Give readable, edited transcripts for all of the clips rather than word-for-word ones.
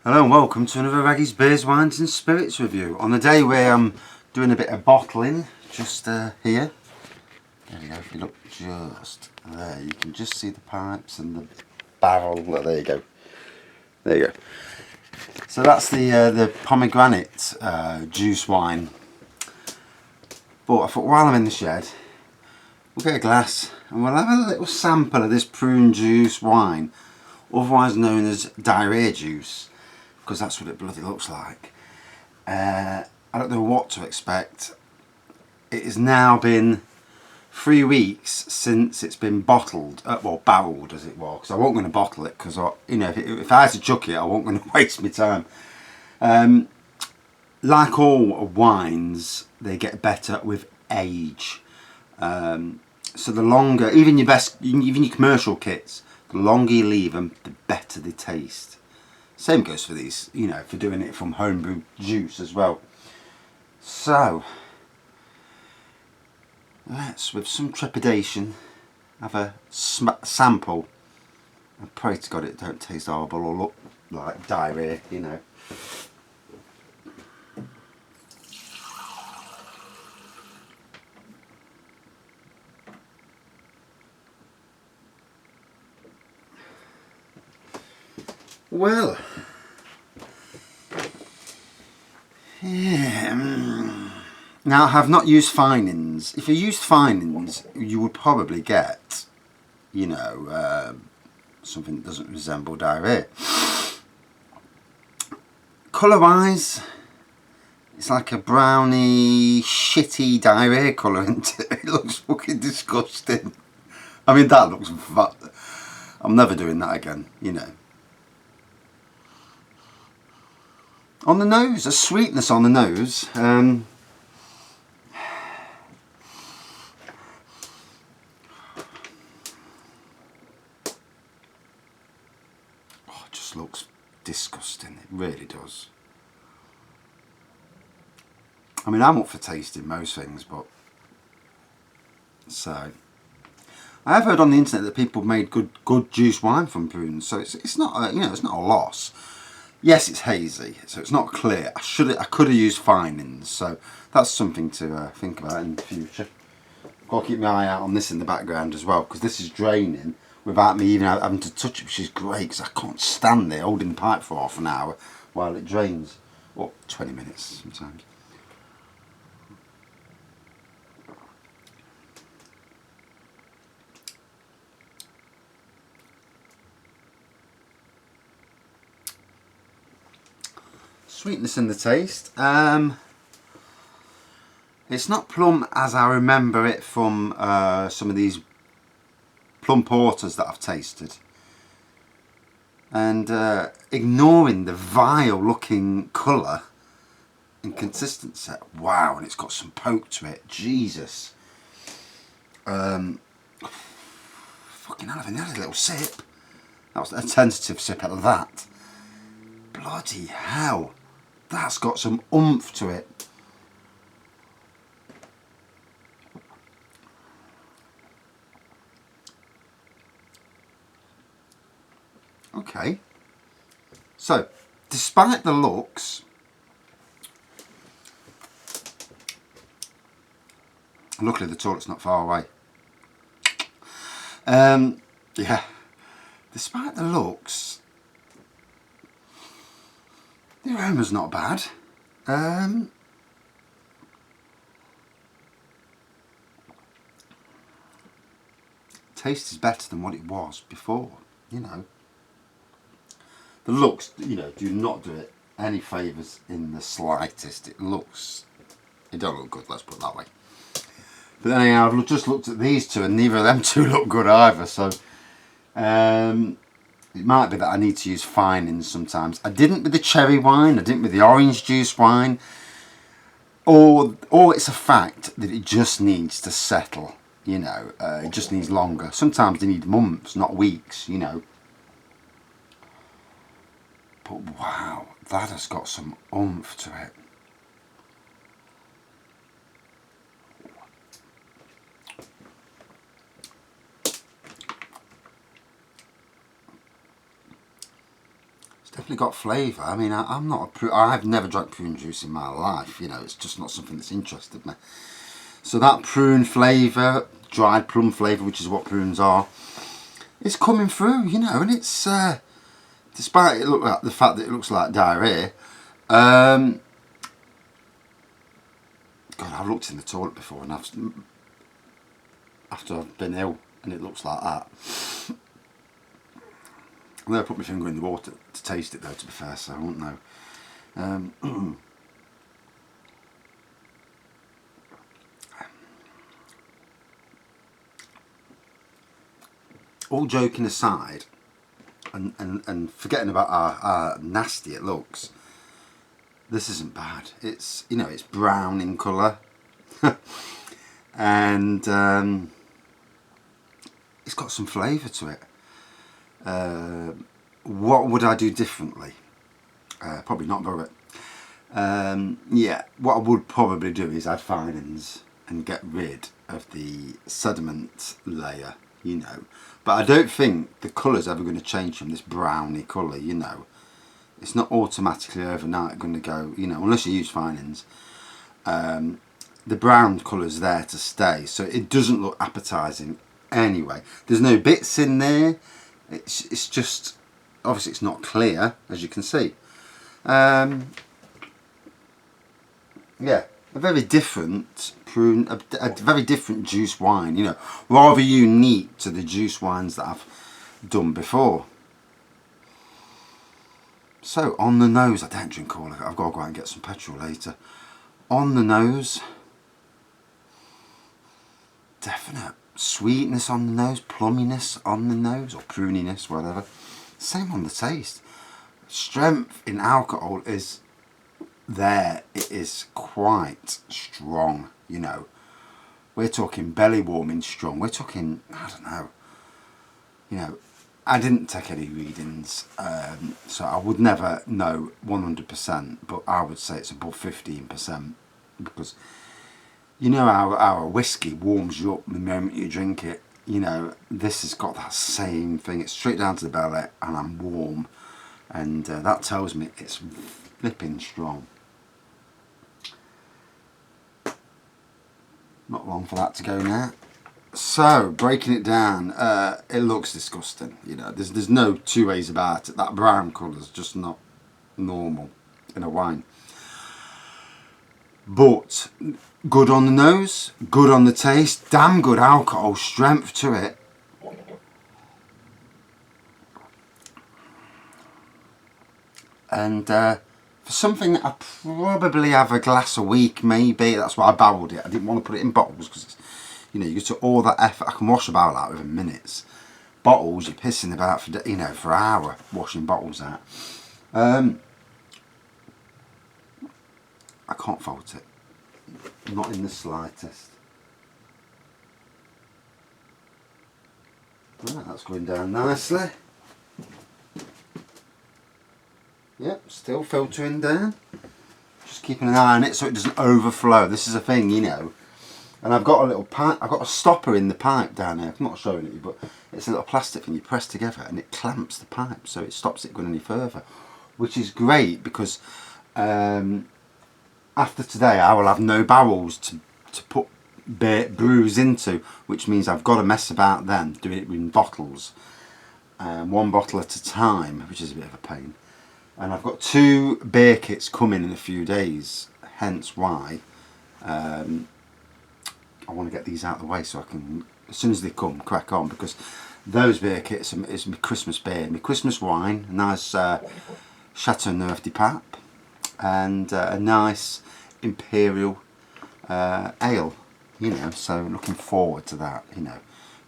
Hello and welcome to another Raggy's Beers, Wines and Spirits review. On the day where I'm doing a bit of bottling, just here. There you go, if you look just there, you can just see the pipes and the barrel. Look, there you go. There you go. So that's the pomegranate juice wine. But I thought while I'm in the shed, we'll get a glass and we'll have a little sample of this prune juice wine, otherwise known as diarrhea juice, because that's what it bloody looks like. I don't know what to expect. It has now been 3 weeks since it's been bottled, well, barrelled as it was, because I wasn't going to bottle it, because if I had to chuck it, I wasn't going to waste my time. Like all wines, they get better with age. So the longer, even your commercial kits, the longer you leave them, the better they taste. Same goes for these, for doing it from Homebrew juice as well. So, let's, with some trepidation, have a sample. I pray to God it don't taste horrible or look like diarrhea, Well, yeah. Now I have not used finings. If you used finings, you would probably get, something that doesn't resemble diarrhea. Colour-wise, it's like a browny, shitty diarrhea colour, isn't it? It looks fucking disgusting. I mean, that looks I'm never doing that again, On the nose, a sweetness on the nose. Oh, it just looks disgusting. It really does. I mean, I'm up for tasting most things, but so I have heard on the internet that people made good juice wine from prunes, so it's not it's not a loss. Yes, it's hazy, so it's not clear. I could have used finings, so that's something to think about in the future. I've got to keep my eye out on this in the background as well, because this is draining without me even having to touch it, which is great, because I can't stand there holding the pipe for half an hour while it drains. Or 20 minutes sometimes. Sweetness in the taste. It's not plum as I remember it from some of these plum porters that I've tasted. And ignoring the vile looking colour and consistency, wow, and it's got some poke to it, Jesus. Fucking hell, I've had a little sip. That was a tentative sip out of that. Bloody hell, that's got some oomph to it. Okay, so despite the looks, luckily the toilet's not far away. Yeah, despite the looks, the aroma's not bad. Taste is better than what it was before, The looks, do not do it any favours in the slightest. It don't look good, let's put it that way. But then anyhow, I've just looked at these two and neither of them two look good either, so it might be that I need to use finings sometimes. I didn't with the cherry wine, I didn't with the orange juice wine, or it's a fact that it just needs to settle, it just needs longer. Sometimes they need months, not weeks, But wow, that has got some oomph to it. definitely got flavour. I mean, I'm not I've never drank prune juice in my life. You know, it's just not something that's interested me. So that prune flavour, dried plum flavour, which is what prunes are, is coming through. You know, and it's despite it look like the fact that it looks like diarrhea. God, I've looked in the toilet before, and after I've been ill, and it looks like that. I'll never put my finger in the water to taste it though, to be fair, so I won't know. All joking aside, and forgetting about how nasty it looks, this isn't bad. It's, you know, it's brown in colour. And it's got some flavour to it. What would I do differently? Probably not brew it. Yeah, what I would probably do is add finings and get rid of the sediment layer, you know. But I don't think the colour's ever going to change from this browny colour, you know. It's not automatically overnight going to go, you know, unless you use finings. The brown colour's there to stay, so it doesn't look appetising anyway. There's no bits in there. It's just, obviously it's not clear, as you can see. Yeah, a very different prune, a very different juice wine, you know, rather unique to the juice wines that I've done before. So, on the nose, I don't drink all of it, I've got to go out and get some petrol later. On the nose, definite sweetness on the nose, plumminess on the nose, or pruniness, whatever. Same on the taste. Strength in alcohol is there. It is quite strong, you know. We're talking belly warming strong. We're talking, I don't know, you know, I didn't take any readings, so I would never know 100%, but I would say it's above 15%, because you know our whiskey warms you up the moment you drink it. You know, this has got that same thing. It's straight down to the belly and I'm warm, and that tells me it's flipping strong. Not long for that to go now. So, breaking it down, it looks disgusting. You know, there's no two ways about it. That brown colour's just not normal in a wine. But good on the nose, good on the taste, damn good alcohol strength to it. And for something I probably have a glass a week, maybe. That's why I barreled it. I didn't want to put it in bottles because it's, you know, you get to all that effort. I can wash a barrel out within minutes. Bottles, you're pissing about for, you know, for an hour washing bottles out. I can't fault it. Not in the slightest. Right, that's going down nicely. Yep, still filtering down. Just keeping an eye on it so it doesn't overflow. This is a thing, you know. And I've got a little pipe, I've got a stopper in the pipe down here. I'm not showing it you, but it's a little plastic thing you press together and it clamps the pipe so it stops it going any further. Which is great because after today I will have no barrels to put brews into, which means I've got to mess about then, doing it in bottles. One bottle at a time, which is a bit of a pain. And I've got 2 beer kits coming in a few days, hence why I want to get these out of the way so I can, as soon as they come, crack on, because those beer kits is my Christmas beer, my Christmas wine, a nice Chateauneuf de Pape, and a nice Imperial ale, you know, so looking forward to that, you know,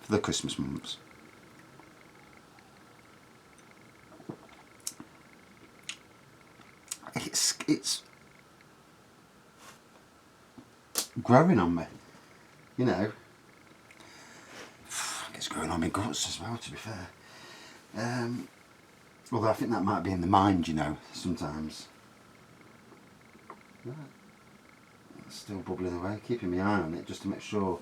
for the Christmas months. It's growing on me, you know. It's growing on my guts as well, to be fair. Although I think that might be in the mind, you know, sometimes. Right. It's still bubbling away, keeping my eye on it just to make sure.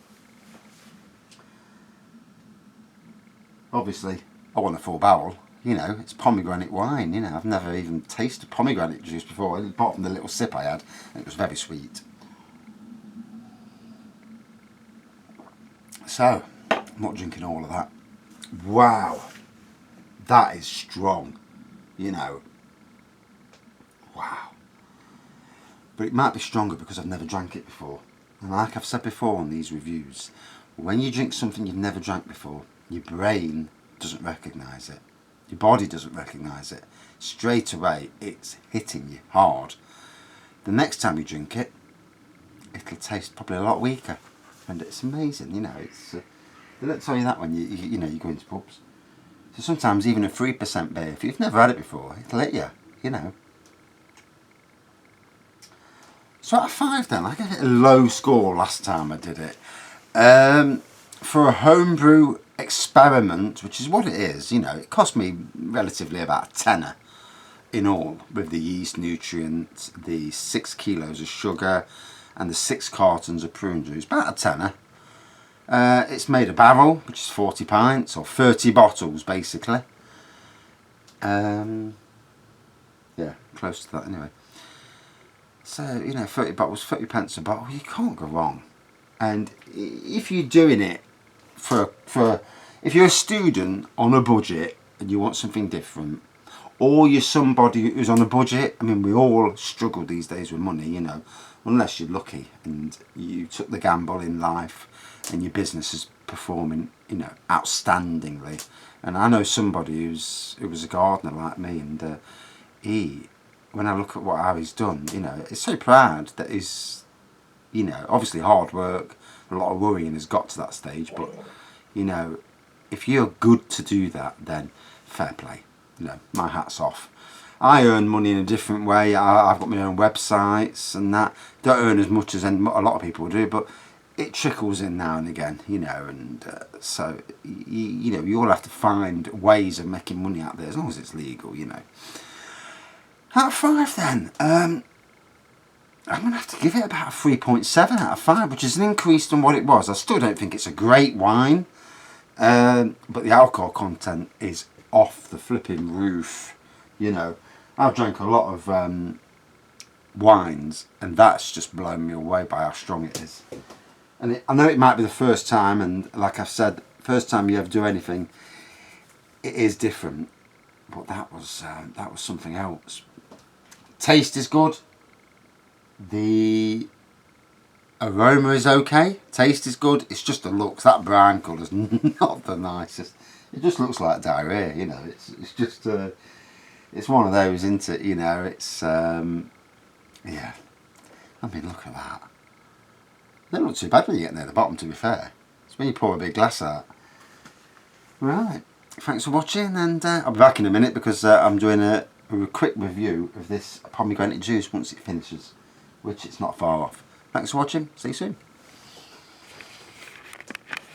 Obviously, I want a full barrel, you know, it's pomegranate wine. You know, I've never even tasted pomegranate juice before, apart from the little sip I had, and it was very sweet. So, I'm not drinking all of that. Wow, that is strong, you know. Wow. But it might be stronger because I've never drank it before. And like I've said before on these reviews, when you drink something you've never drank before, your brain doesn't recognise it. Your body doesn't recognise it. Straight away, it's hitting you hard. The next time you drink it, it'll taste probably a lot weaker. And it's amazing, you know. It's they don't tell you that when you know, you go into pubs. So sometimes even a 3% beer, if you've never had it before, it'll hit you, you know. So out of 5 then, I gave it a low score last time I did it. For a homebrew experiment, which is what it is, you know, it cost me relatively about a tenner in all, with the yeast nutrients, the 6 kilos of sugar, and the 6 cartons of prune juice, about a tenner. It's made a barrel, which is 40 pints, or 30 bottles basically. Yeah, close to that anyway. So, you know, 30 bottles, 30 pence a bottle, you can't go wrong. And if you're doing it if you're a student on a budget and you want something different, or you're somebody who's on a budget, I mean, we all struggle these days with money, you know, unless you're lucky and you took the gamble in life and your business is performing, you know, outstandingly. And I know somebody who was a gardener like me, and when I look at how he's done, you know, it's so proud that he's, you know, obviously hard work, a lot of worrying has got to that stage, but, you know, if you're good to do that, then fair play. You know, my hat's off. I earn money in a different way. I've got my own websites and that. Don't earn as much as a lot of people do, but it trickles in now and again, you know, and so, you know, you all have to find ways of making money out there, as long as it's legal, you know. Out of 5 then, I'm going to have to give it about a 3.7 out of 5, which is an increase on what it was. I still don't think it's a great wine, but the alcohol content is off the flipping roof, you know. I've drank a lot of wines, and that's just blown me away by how strong it is. And I know it might be the first time, and like I've said, first time you ever do anything, it is different. But that was something else. Taste is good. The aroma is okay. Taste is good. It's just the looks. That brown colour's not the nicest. It just looks like diarrhea, you know. It's just it's one of those, isn't it? You know, it's yeah. I mean, look at that. They don't look too bad when you get near the bottom, to be fair. It's when you pour a big glass out. Right. Thanks for watching, and I'll be back in a minute because I'm doing a quick review of this pomegranate juice once it finishes, which it's not far off. Thanks for watching. See you soon.